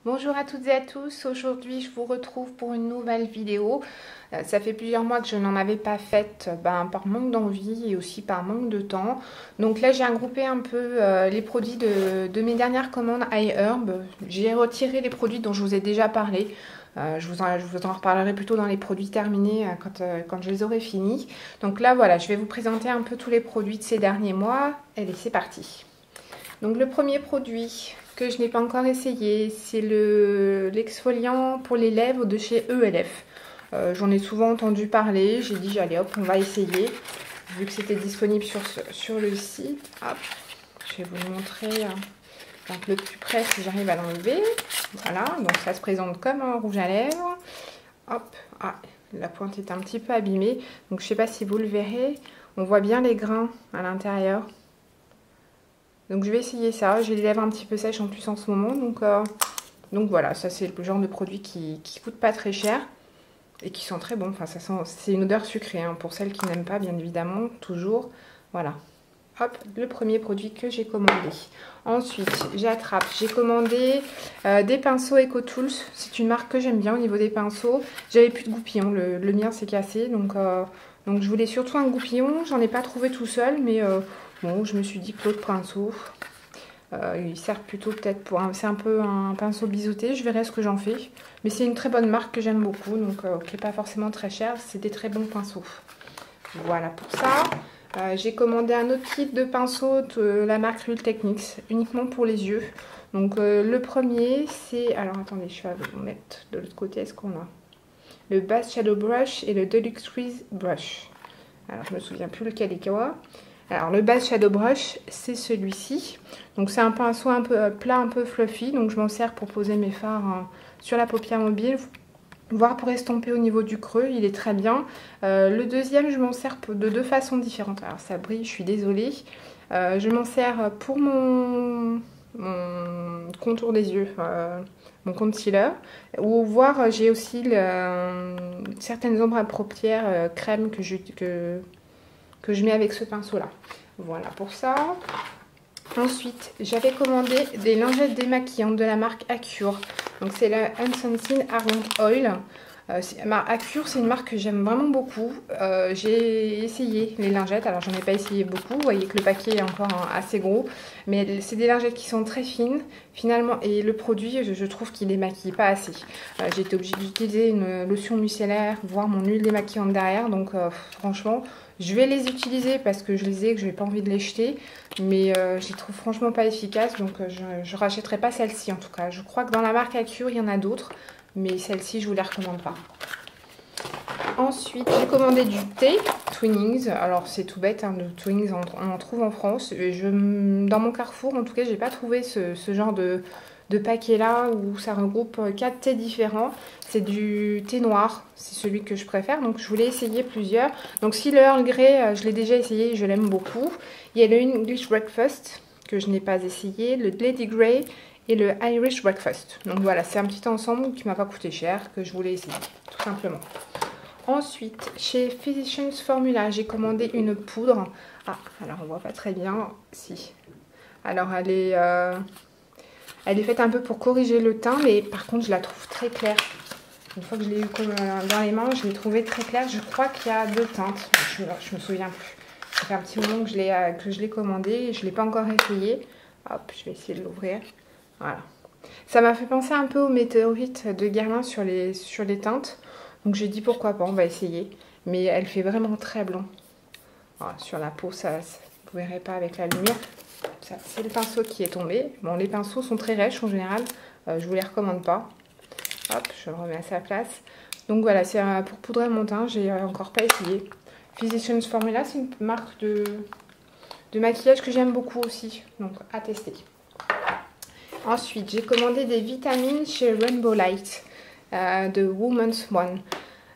Bonjour à toutes et à tous, aujourd'hui je vous retrouve pour une nouvelle vidéo. Ça fait plusieurs mois que je n'en avais pas faite par manque d'envie et aussi par manque de temps. Donc là j'ai regroupé un peu les produits de mes dernières commandes iHerb. J'ai retiré les produits dont je vous ai déjà parlé. Je vous en reparlerai plutôt dans les produits terminés quand je les aurai finis. Donc là voilà, je vais vous présenter un peu tous les produits de ces derniers mois. Allez, c'est parti. Donc le premier produit que je n'ai pas encore essayé, c'est l'exfoliant pour les lèvres de chez ELF. J'en ai souvent entendu parler, j'ai dit allez hop, on va essayer, vu que c'était disponible sur le site. Hop, je vais vous le montrer donc le plus près si j'arrive à l'enlever. Voilà, donc ça se présente comme un rouge à lèvres. Hop, ah, la pointe est un petit peu abîmée, donc je ne sais pas si vous le verrez, on voit bien les grains à l'intérieur. Donc je vais essayer ça, j'ai les lèvres un petit peu sèches en plus en ce moment, donc voilà, ça c'est le genre de produit qui coûte pas très cher et qui sent très bon. Enfin ça sent, c'est une odeur sucrée hein, pour celles qui n'aiment pas bien évidemment, toujours. Voilà, hop, le premier produit que j'ai commandé. Ensuite j'attrape, j'ai commandé des pinceaux EcoTools, c'est une marque que j'aime bien au niveau des pinceaux. J'avais plus de goupillons, le mien s'est cassé, donc je voulais surtout un goupillon, j'en ai pas trouvé tout seul, mais bon, je me suis dit que l'autre pinceau, il sert plutôt peut-être pour c'est un peu un pinceau biseauté, je verrai ce que j'en fais. Mais c'est une très bonne marque que j'aime beaucoup, donc qui n'est pas forcément très chère, c'est des très bons pinceaux. Voilà pour ça. J'ai commandé un autre kit de pinceaux de la marque Real Techniques, uniquement pour les yeux. Donc le premier, c'est... Alors attendez, je vais vous mettre de l'autre côté, est-ce qu'on a le Bass Shadow Brush et le Deluxe Crease Brush. Alors je me souviens plus lequel est quoi. Alors le Bass Shadow Brush, c'est celui-ci. Donc c'est un pinceau un peu plat, un peu fluffy. Donc je m'en sers pour poser mes fards sur la paupière mobile, voire pour estomper au niveau du creux. Il est très bien. Le deuxième, je m'en sers de deux façons différentes. Alors ça brille, je suis désolée. Je m'en sers pour mon contour des yeux, mon concealer. Ou voire j'ai aussi certaines ombres à paupières crème que je mets avec ce pinceau là. Voilà pour ça. Ensuite j'avais commandé des lingettes démaquillantes de la marque Acure. Donc c'est la Uncensored Argan Oil. Acure, c'est une marque que j'aime vraiment beaucoup. J'ai essayé les lingettes, alors j'en ai pas essayé beaucoup, vous voyez que le paquet est encore assez gros, mais c'est des lingettes qui sont très fines finalement, et le produit je trouve qu'il démaquille pas assez. J'ai été obligée d'utiliser une lotion micellaire, voire mon huile démaquillante derrière, donc franchement je vais les utiliser parce que je les ai, que je n'ai pas envie de les jeter, mais je les trouve franchement pas efficaces, donc je rachèterai pas celle-ci en tout cas. Je crois que dans la marque Acure il y en a d'autres, mais celle-ci je vous la recommande pas. Ensuite j'ai commandé du thé Twinings. Alors c'est tout bête hein, de Twinings, on en trouve en France. Dans mon Carrefour en tout cas j'ai pas trouvé ce genre de paquet là où ça regroupe 4 thés différents. C'est du thé noir, c'est celui que je préfère, donc je voulais essayer plusieurs. Donc si le Earl Grey je l'ai déjà essayé, je l'aime beaucoup. Il y a le English Breakfast que je n'ai pas essayé, le Lady Grey et le Irish Breakfast. Donc voilà, c'est un petit ensemble qui m'a pas coûté cher, que je voulais essayer, tout simplement. Ensuite, chez Physicians Formula, j'ai commandé une poudre. Ah, alors on voit pas très bien, si. Alors elle est faite un peu pour corriger le teint, mais par contre je la trouve très claire. Une fois que je l'ai eu dans les mains, je l'ai trouvée très claire. Je crois qu'il y a deux teintes, je me souviens plus. Ça fait un petit moment que je l'ai commandé et je ne l'ai pas encore essayé. Hop, je vais essayer de l'ouvrir. Voilà. Ça m'a fait penser un peu aux météorites de Guerlain sur les teintes. Donc j'ai dit pourquoi pas, on va essayer. Mais elle fait vraiment très blanc. Voilà, sur la peau, ça, vous ne verrez pas avec la lumière. C'est le pinceau qui est tombé. Bon, les pinceaux sont très rêches en général. Je vous les recommande pas. Hop, je le remets à sa place. Donc voilà, c'est pour poudrer mon teint. J'ai encore pas essayé. Physicians Formula, c'est une marque de maquillage que j'aime beaucoup aussi. Donc à tester. Ensuite, j'ai commandé des vitamines chez Rainbow Light de Woman's One.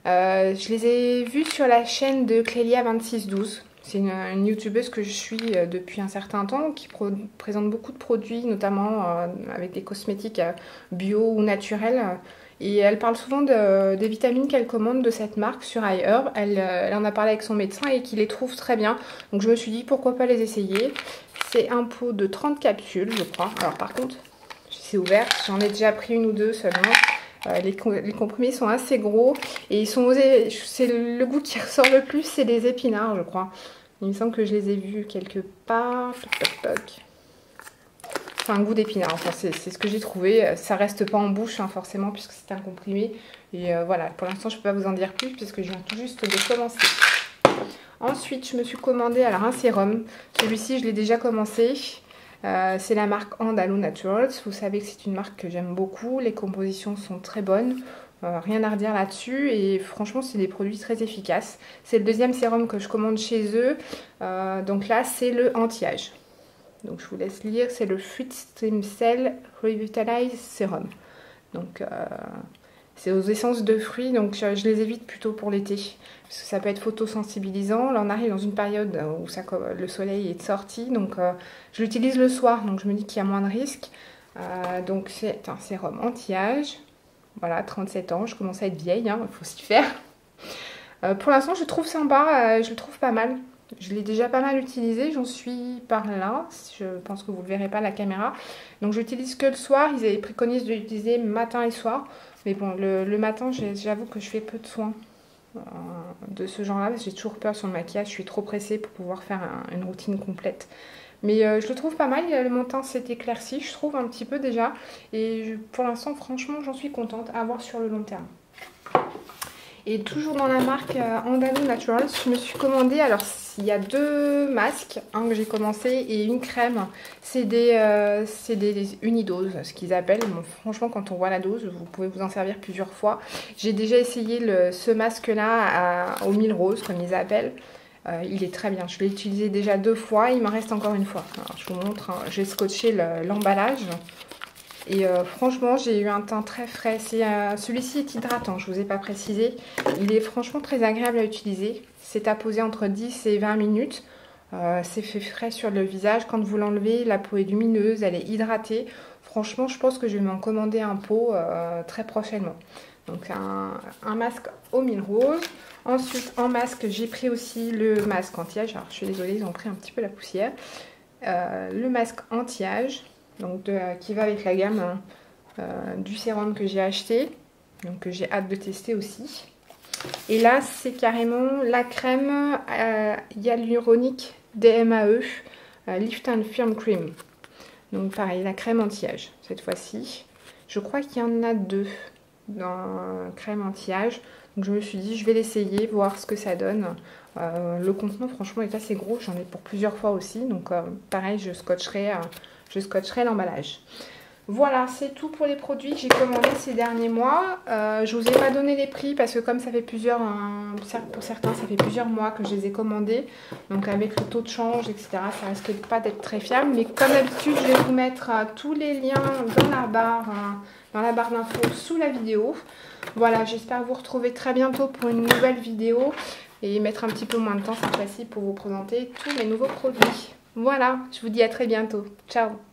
Je les ai vues sur la chaîne de Clélia2612. C'est une youtubeuse que je suis depuis un certain temps qui présente beaucoup de produits, notamment avec des cosmétiques bio ou naturels. Et elle parle souvent des vitamines qu'elle commande de cette marque sur iHerb. Elle en a parlé avec son médecin et qu'il les trouve très bien. Donc je me suis dit pourquoi pas les essayer. C'est un pot de 30 capsules, je crois. Alors par contre, c'est ouvert. J'en ai déjà pris une ou deux seulement. Les comprimés sont assez gros et ils sont osés. C'est le goût qui ressort le plus, c'est les épinards, je crois. Il me semble que je les ai vus quelque part. C'est un goût d'épinard, enfin c'est ce que j'ai trouvé. Ça reste pas en bouche hein, forcément puisque c'est un comprimé. Et voilà, pour l'instant je peux pas vous en dire plus puisque je viens tout juste de commencer. Ensuite je me suis commandé alors un sérum. Celui-ci je l'ai déjà commencé. C'est la marque Andalo Naturals. Vous savez que c'est une marque que j'aime beaucoup. Les compositions sont très bonnes. Rien à redire là-dessus. Et franchement, c'est des produits très efficaces. C'est le deuxième sérum que je commande chez eux. Donc là, c'est le anti-âge. Donc je vous laisse lire. C'est le Fruit Stem Cell Revitalize Serum. Donc c'est aux essences de fruits. Donc je les évite plutôt pour l'été. Parce que ça peut être photosensibilisant. Là, on arrive dans une période où le soleil est sorti. Donc, je l'utilise le soir. Donc, je me dis qu'il y a moins de risques. Donc, c'est un sérum anti-âge. Voilà, 37 ans. Je commence à être vieille. Hein, il faut s'y faire. Pour l'instant, je le trouve sympa. Je le trouve pas mal. Je l'ai déjà pas mal utilisé. J'en suis par là. Je pense que vous ne le verrez pas à la caméra. Donc, je l'utilise que le soir. Ils avaient préconisé de l'utiliser matin et soir. Mais bon, le matin, j'avoue que je fais peu de soins de ce genre là parce que j'ai toujours peur sur le maquillage, je suis trop pressée pour pouvoir faire une routine complète, mais je le trouve pas mal. Mon teint s'est éclairci, je trouve un petit peu déjà, et pour l'instant franchement j'en suis contente à voir sur le long terme. Et toujours dans la marque Andalo Naturals, je me suis commandé, alors il y a deux masques, un que j'ai commencé et une crème. C'est des unidoses, ce qu'ils appellent. Bon, franchement, quand on voit la dose, vous pouvez vous en servir plusieurs fois. J'ai déjà essayé ce masque-là au mille roses, comme ils appellent. Il est très bien. Je l'ai utilisé déjà 2 fois, il m'en reste encore une fois. Alors, je vous montre, hein. J'ai scotché l'emballage. Et franchement, j'ai eu un teint très frais. Celui-ci est hydratant, je ne vous ai pas précisé. Il est franchement très agréable à utiliser. C'est à poser entre 10 et 20 minutes. C'est fait frais sur le visage. Quand vous l'enlevez, la peau est lumineuse, elle est hydratée. Franchement, je pense que je vais m'en commander un pot très prochainement. Donc un masque aux mille roses. Ensuite, en masque, j'ai pris aussi le masque anti-âge. Alors, je suis désolée, ils ont pris un petit peu la poussière. Le masque anti-âge. Donc qui va avec la gamme du sérum que j'ai acheté, donc que j'ai hâte de tester aussi. Et là c'est carrément la crème hyaluronique DMAE Lift and Firm Cream. Donc pareil, la crème anti-âge cette fois-ci. Je crois qu'il y en a 2 dans crème anti-âge. Donc je me suis dit je vais l'essayer, voir ce que ça donne. Le contenant franchement est assez gros, j'en ai pour plusieurs fois aussi. Donc pareil, je scotcherai l'emballage. Voilà, c'est tout pour les produits que j'ai commandés ces derniers mois. Je vous ai pas donné les prix parce que comme ça fait pour certains, ça fait plusieurs mois que je les ai commandés. Donc avec le taux de change, etc., ça risque pas d'être très fiable. Mais comme d'habitude, je vais vous mettre tous les liens dans la barre d'infos sous la vidéo. Voilà, j'espère vous retrouver très bientôt pour une nouvelle vidéo et mettre un petit peu moins de temps cette fois-ci pour vous présenter tous mes nouveaux produits. Voilà, je vous dis à très bientôt. Ciao!